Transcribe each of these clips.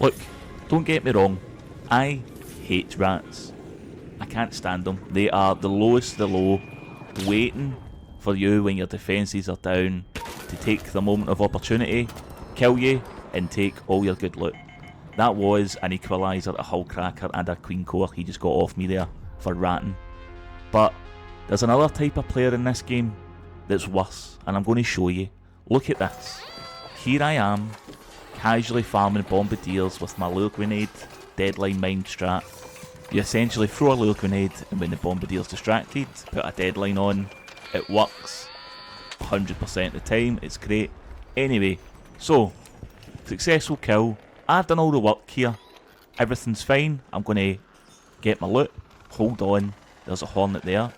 Look, don't get me wrong, I hate rats. I can't stand them. They are the lowest of the low, waiting for you when your defences are down to take the moment of opportunity, kill you, and take all your good loot. That was an equaliser, a hull cracker, and a queen core he just got off me there for ratting. But there's another type of player in this game that's worse, and I'm going to show you. Look at this. Here I am, casually farming bombardiers with my lure grenade, deadline mine strat. You essentially throw a lure grenade, and when the bombardier's distracted, put a deadline on. It works 100% of the time, it's great. Anyway, so, successful kill. I've done all the work here. Everything's fine. I'm going to get my loot. Hold on, there's a hornet there.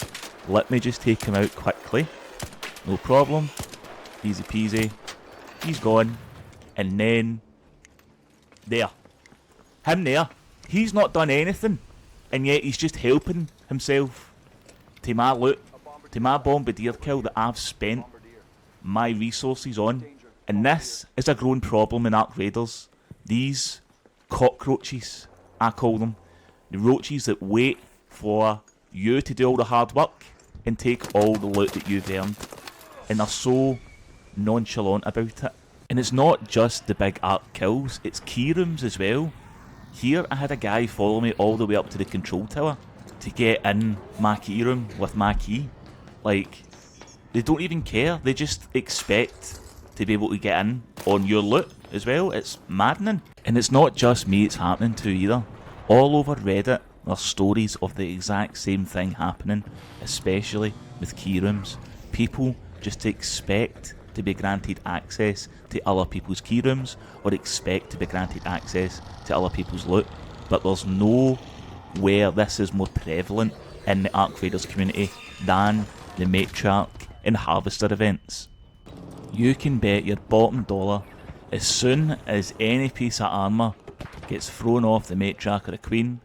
Let me just take him out quickly. No problem. Easy peasy. He's gone. And then, there. Him there. He's not done anything. And yet he's just helping himself to my loot, to my bombardier kill that I've spent my resources on. And this is a growing problem in Ark Raiders. These cockroaches, I call them. The roaches that wait for you to do all the hard work and take all the loot that you've earned. And they're so nonchalant about it. And it's not just the big Ark kills, it's key rooms as well. Here I had a guy follow me all the way up to the control tower to get in my key room with my key. Like, they don't even care, they just expect to be able to get in on your loot as well. It's maddening. And it's not just me it's happening to either. All over Reddit there's stories of the exact same thing happening, especially with key rooms. People just expect to be granted access to other people's key rooms or expect to be granted access to other people's loot, but there's nowhere this is more prevalent in the Ark Raiders community than the Matriarch and Harvester events. You can bet your bottom dollar as soon as any piece of armour gets thrown off the Matriarch or the Queen,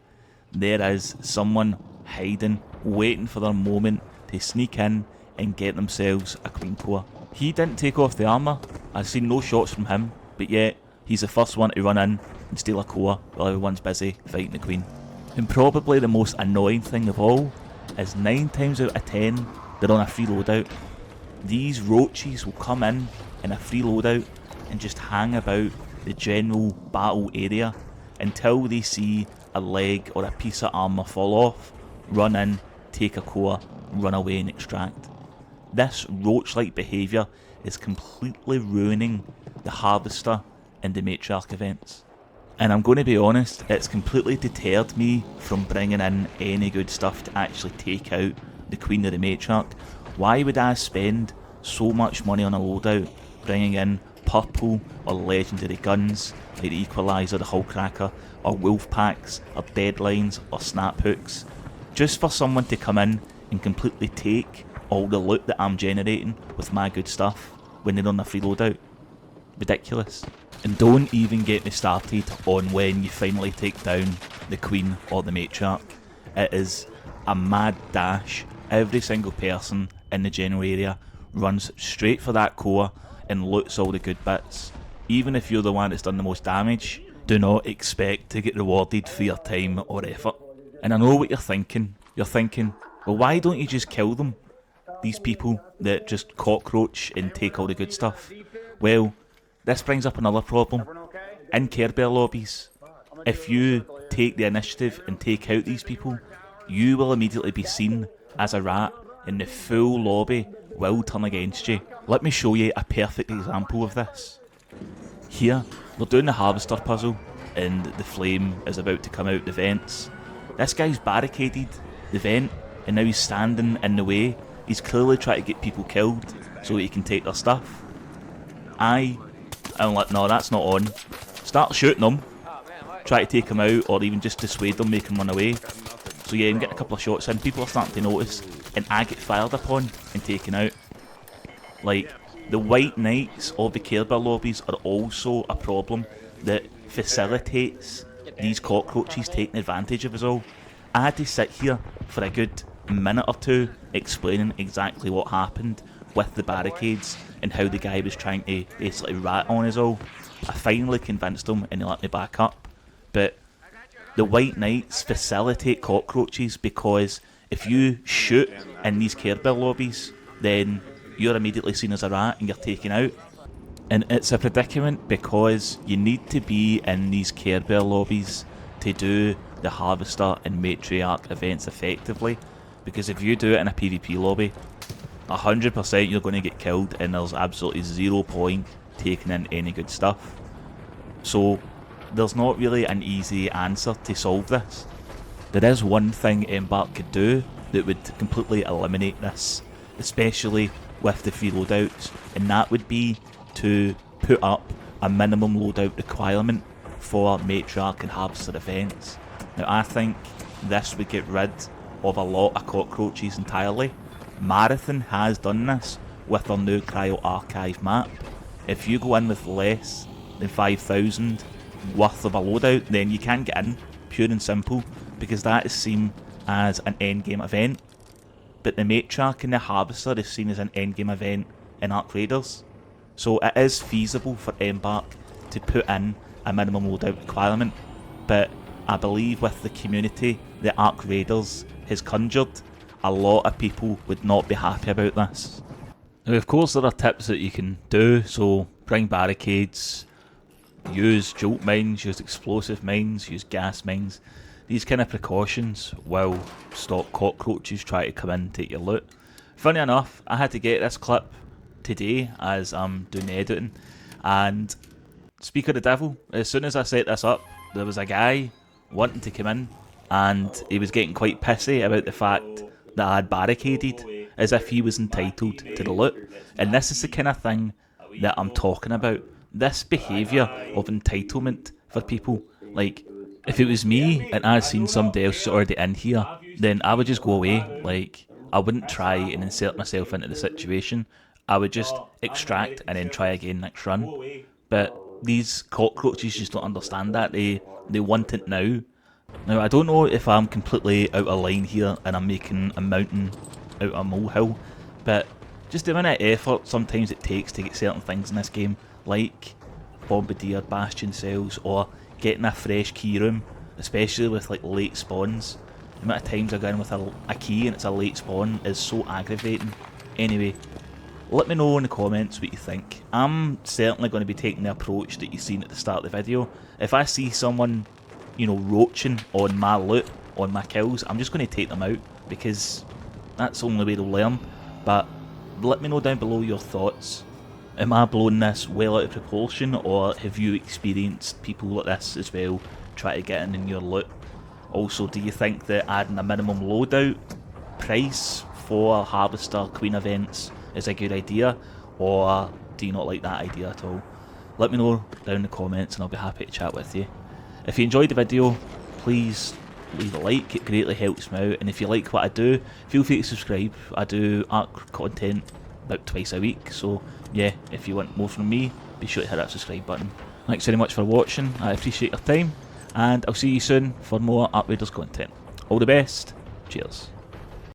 there is someone hiding, waiting for their moment to sneak in and get themselves a Queen core. He didn't take off the armour, I've seen no shots from him, but yet he's the first one to run in and steal a core while everyone's busy fighting the Queen. And probably the most annoying thing of all is 9 times out of 10 they're on a free loadout. These roaches will come in a free loadout and just hang about the general battle area until they see a leg or a piece of armour fall off, run in, take a core, run away and extract. This roach-like behaviour is completely ruining the Harvester and the Matriarch events. And I'm going to be honest, it's completely deterred me from bringing in any good stuff to actually take out the Queen or the Matriarch. Why would I spend so much money on a loadout bringing in purple or legendary guns like the Equaliser, the Hull Cracker, or wolf packs, or deadlines, or snap hooks, just for someone to come in and completely take all the loot that I'm generating with my good stuff when they're on a free loadout? Ridiculous. And don't even get me started on when you finally take down the Queen or the Matriarch. It is a mad dash. Every single person in the general area runs straight for that core and loots all the good bits. Even if you're the one that's done the most damage, do not expect to get rewarded for your time or effort. And I know what you're thinking. You're thinking, well, why don't you just kill them? These people that just cockroach and take all the good stuff. Well, this brings up another problem. In Care Bear lobbies, if you take the initiative and take out these people, you will immediately be seen as a rat and the full lobby will turn against you. Let me show you a perfect example of this. Here, they're doing the Harvester puzzle and the flame is about to come out the vents. This guy's barricaded the vent and now he's standing in the way. He's clearly trying to get people killed so that he can take their stuff. I'm like, no, that's not on. Start shooting them, try to take them out, or even just dissuade them, make them run away. So yeah, I'm getting a couple of shots in, people are starting to notice, and I get fired upon and taken out. Like, the White Knights of the Care Bear lobbies are also a problem that facilitates these cockroaches taking advantage of us all. I had to sit here for a good minute or two explaining exactly what happened with the barricades and how the guy was trying to basically rat on us all. I finally convinced him and he let me back up, but the White Knights facilitate cockroaches because if you shoot in these Care Bear lobbies, then you're immediately seen as a rat and you're taken out. And it's a predicament because you need to be in these Care Bear lobbies to do the Harvester and Matriarch events effectively, because if you do it in a PvP lobby, 100% you're going to get killed and there's absolutely 0 point taking in any good stuff. So there's not really an easy answer to solve this. There is one thing Embark could do that would completely eliminate this, especially with the free loadouts, and that would be to put up a minimum loadout requirement for Matriarch and Harvester events. Now I think this would get rid of a lot of cockroaches entirely. Marathon has done this with their new Cryo Archive map. If you go in with less than 5,000 worth of a loadout, then you can get in, pure and simple, because that is seen as an endgame event. But the Matriarch and the Harvester is seen as an endgame event in Arc Raiders. So it is feasible for Embark to put in a minimum loadout requirement, but I believe with the community that Arc Raiders has conjured, a lot of people would not be happy about this. Now of course there are tips that you can do, so bring barricades, use jolt mines, use explosive mines, use gas mines. These kind of precautions will stop cockroaches trying to come in and take your loot. Funny enough, I had to get this clip today as I'm doing the editing, and speak of the devil, as soon as I set this up, there was a guy wanting to come in and he was getting quite pissy about the fact that I had barricaded, as if he was entitled to the loot. And this is the kind of thing that I'm talking about, this behaviour of entitlement for people. Like, if it was me and I'd seen somebody else already in here, then I would just go away. Like, I wouldn't try and insert myself into the situation. I would just extract and then try again next run. But these cockroaches just don't understand that. They want it now. Now I don't know if I'm completely out of line here and I'm making a mountain out of a molehill, but just the amount of effort sometimes it takes to get certain things in this game, like Bombardier Bastion cells or getting a fresh key room, especially with like late spawns. The amount of times I go in with a key and it's a late spawn is so aggravating. Anyway, let me know in the comments what you think. I'm certainly going to be taking the approach that you've seen at the start of the video. If I see someone, you know, roaching on my loot, on my kills, I'm just going to take them out, because that's the only way to learn. But let me know down below your thoughts. Am I blowing this well out of proportion, or have you experienced people like this as well, try to get in your loot? Also, do you think that adding a minimum loadout price for Harvester Queen events is a good idea, or do you not like that idea at all? Let me know down in the comments and I'll be happy to chat with you. If you enjoyed the video, please leave a like, it greatly helps me out, and if you like what I do, feel free to subscribe. I do ARC content about twice a week, so yeah, if you want more from me, be sure to hit that subscribe button. Thanks very much for watching, I appreciate your time, and I'll see you soon for more ARC Raiders content. All the best, cheers.